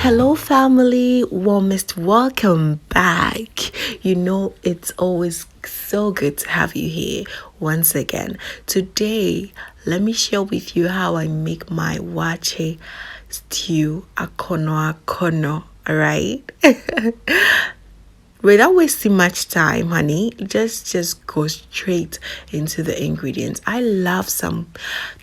Hello, family. Warmest welcome back. It's always so good to have you here once again. Today, let me share with you how I make my waakye stew akono. All right. Without wasting much time, honey, just go straight into the ingredients. I love some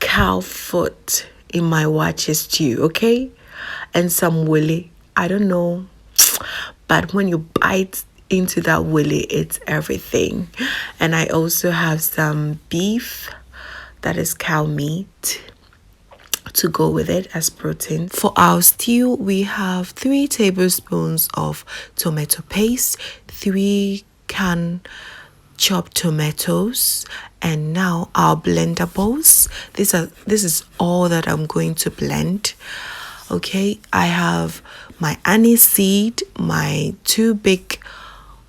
cow foot in my waakye stew, okay? And some wele. I don't know, but when you bite into that wele, it's everything. And I also have some beef, that is cow meat, to go with it as protein. For our stew, we have 3 tablespoons of tomato paste, 3 can chopped tomatoes, and now our blender bowls. This is all that I'm going to blend. Okay, I have my Aniseed, my 2 big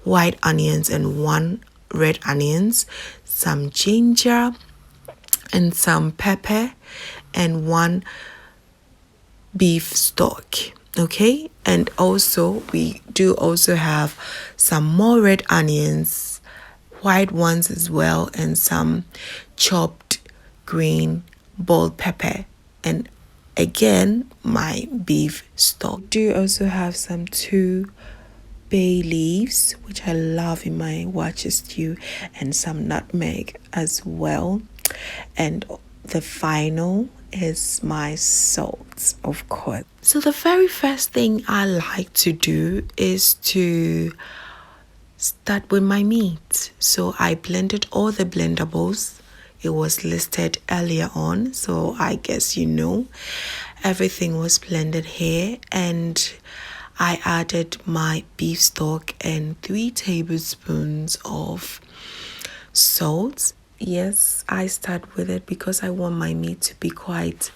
white onions and 1 red onions, some ginger and some pepper, and 1 beef stock. Okay, and also we do also have some more red onions, white ones as well, and some chopped green bell pepper, and again my beef stock. Do also have some 2 bay leaves, which I love in my waakye stew, and some nutmeg as well. And the final is my salt, of course. So the very first thing I like to do is to start with my meat. So I blended all the blendables. It was listed earlier on, so I guess everything was blended here. And I added my beef stock and 3 tablespoons of salt. Yes, I start with it because I want my meat to be quite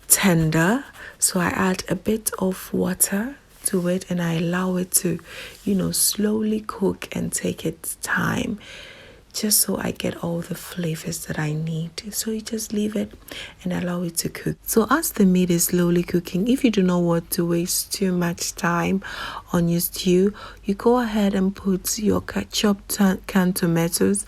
tender. So I add a bit of water to it and I allow it to, slowly cook and take its time, just so I get all the flavors that I need. So you just leave it and allow it to cook. So as the meat is slowly cooking, if you do not want to waste too much time on your stew, you go ahead and put your chopped canned tomatoes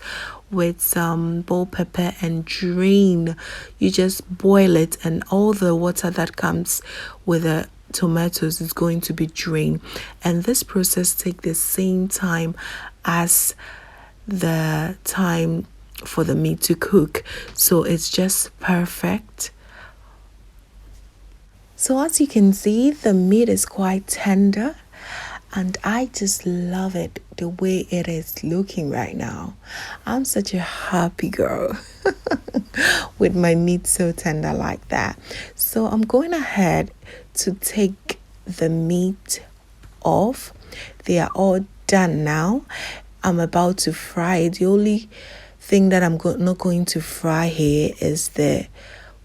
with some bell pepper and drain. You just boil it and all the water that comes with the tomatoes is going to be drained. And this process takes the same time as the time for the meat to cook, so it's just perfect. So as you can see, the meat is quite tender and I just love it the way it is looking right now. I'm such a happy girl with my meat so tender like that. So I'm going ahead to take the meat off. They are all done now. I'm about to fry it. The only thing that I'm not going to fry here is the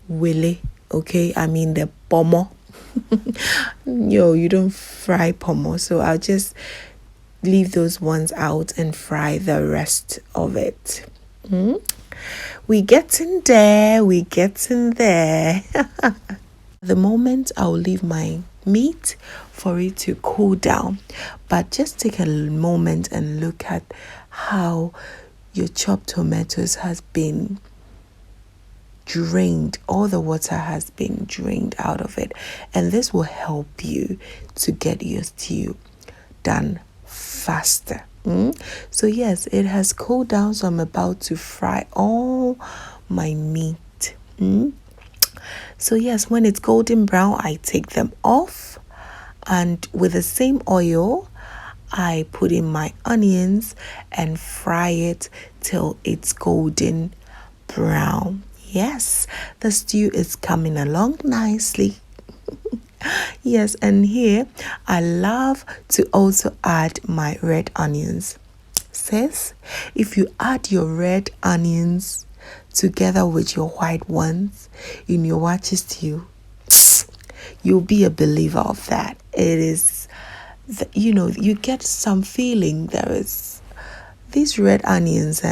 wele, okay? I mean the pomo. You don't fry pomo, so I'll just leave those ones out and fry the rest of it. We getting there. The moment I'll leave my meat for it to cool down, but just take a moment and look at how your chopped tomatoes has been drained. All the water has been drained out of it, and this will help you to get your stew done faster. So yes, it has cooled down, so I'm about to fry all my meat. So yes, when it's golden brown, I take them off, and with the same oil I put in my onions and fry it till it's golden brown. Yes, the stew is coming along nicely. Yes, and here I love to also add my red onions. Sis, if you add your red onions together with your white ones in your waakye stew, you'll be a believer of that. It is, you get some feeling. There is these red onions,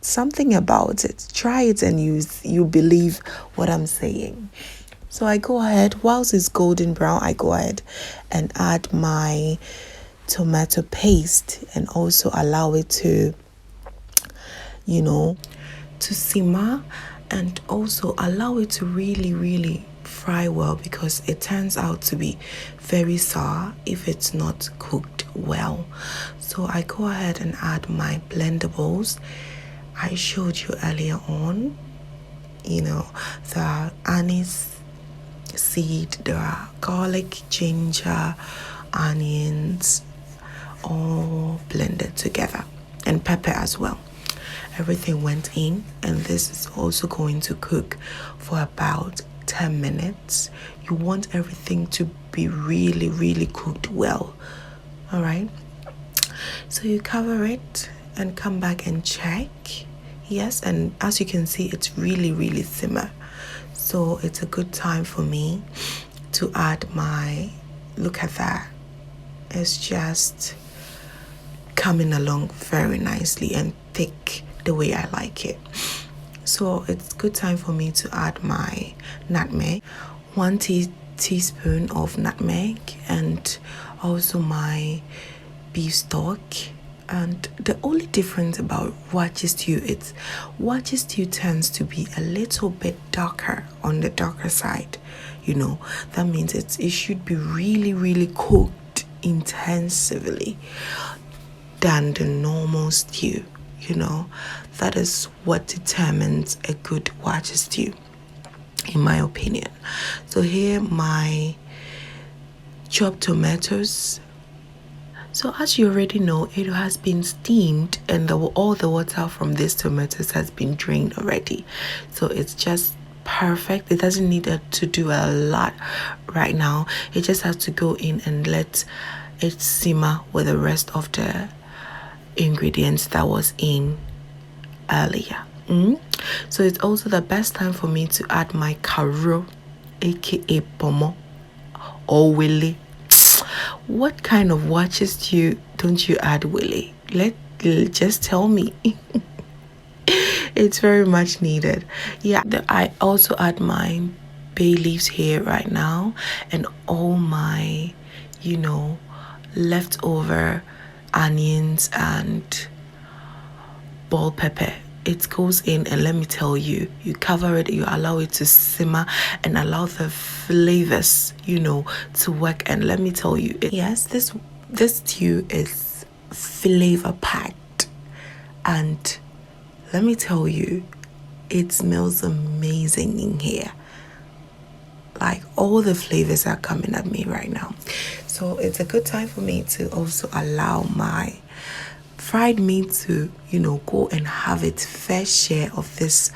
something about it. Try it and you believe what I'm saying. So I go ahead, whilst it's golden brown, I go ahead and add my tomato paste and also allow it to, to simmer, and also allow it to really fry well, because it turns out to be very sour if it's not cooked well. So I go ahead and add my blendables I showed you earlier on, the Aniseed, there are garlic, ginger, onions, all blended together, and pepper as well. Everything went in, and this is also going to cook for about 10 minutes. You want everything to be really cooked well. All right, so you cover it and come back and check. Yes, and as you can see, it's really simmer. So it's a good time for me to add my, look at that, it's just coming along very nicely and thick the way I like it. So it's good time for me to add my nutmeg, 1 teaspoon of nutmeg, and also my beef stock. And the only difference about Waakye stew, Waakye stew tends to be a little bit darker, on the darker side. That means it should be really cooked intensively than the normal stew. That is what determines a good Waakye stew, in my opinion. So here my chopped tomatoes. So as you already know, it has been steamed, and all the water from these tomatoes has been drained already. So it's just perfect. It doesn't need to do a lot right now. It just has to go in and let it simmer with the rest of the ingredients that was in earlier. So it's also the best time for me to add my karo, aka pomo, or wele. What kind of Waakye stew don't you add wele? Just tell me. It's very much needed. Yeah, I also add my bay leaves here right now, and all my, leftover onions and bell pepper. It goes in, and let me tell you, you cover it, you allow it to simmer, and allow the flavors, to work. And let me tell you, yes, this stew is flavor packed, and let me tell you, it smells amazing in here. Like, all the flavors are coming at me right now. So it's a good time for me to also allow my fried meat to, go and have its fair share of this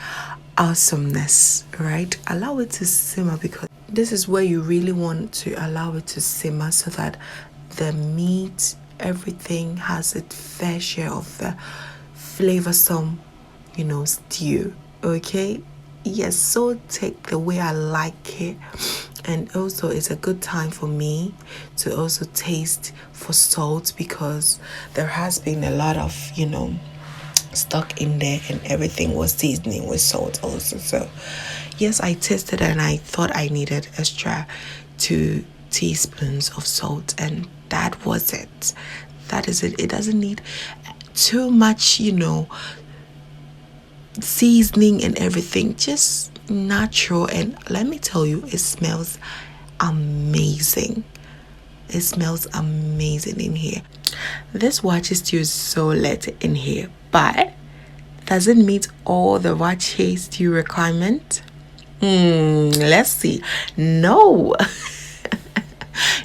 awesomeness, right? Allow it to simmer, because this is where you really want to allow it to simmer, so that the meat, everything has its fair share of the flavorsome, stew. Okay? Yes, so take the way I like it. And also it's a good time for me to also taste for salt, because there has been a lot of, stuck in there, and everything was seasoning with salt also. So yes, I tasted and I thought I needed extra 2 teaspoons of salt, and that was it. That is it. It doesn't need too much, seasoning and everything, just natural. And let me tell you, it smells amazing. It smells amazing in here. This Waakye stew is so lit in here, but does it meet all the Waakye stew requirement? Let's see. No.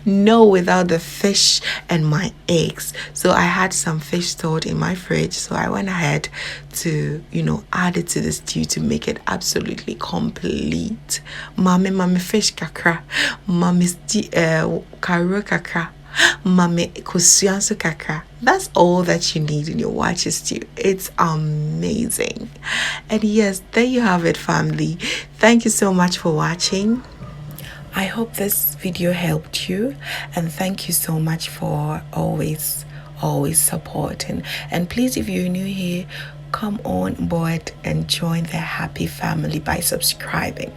No, without the fish and my eggs. So I had some fish stored in my fridge, so I went ahead to, add it to the stew to make it absolutely complete. Mame fish kakra, mame karo kakra, mame kosuanso kakra. That's all that you need in your Waakye stew. It's amazing. And yes, there you have it, family. Thank you so much for watching. I hope this video helped you, and thank you so much for always supporting. And please, if you're new here, come on board and join the happy family by subscribing.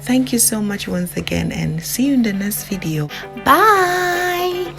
Thank you so much once again, and see you in the next video. Bye.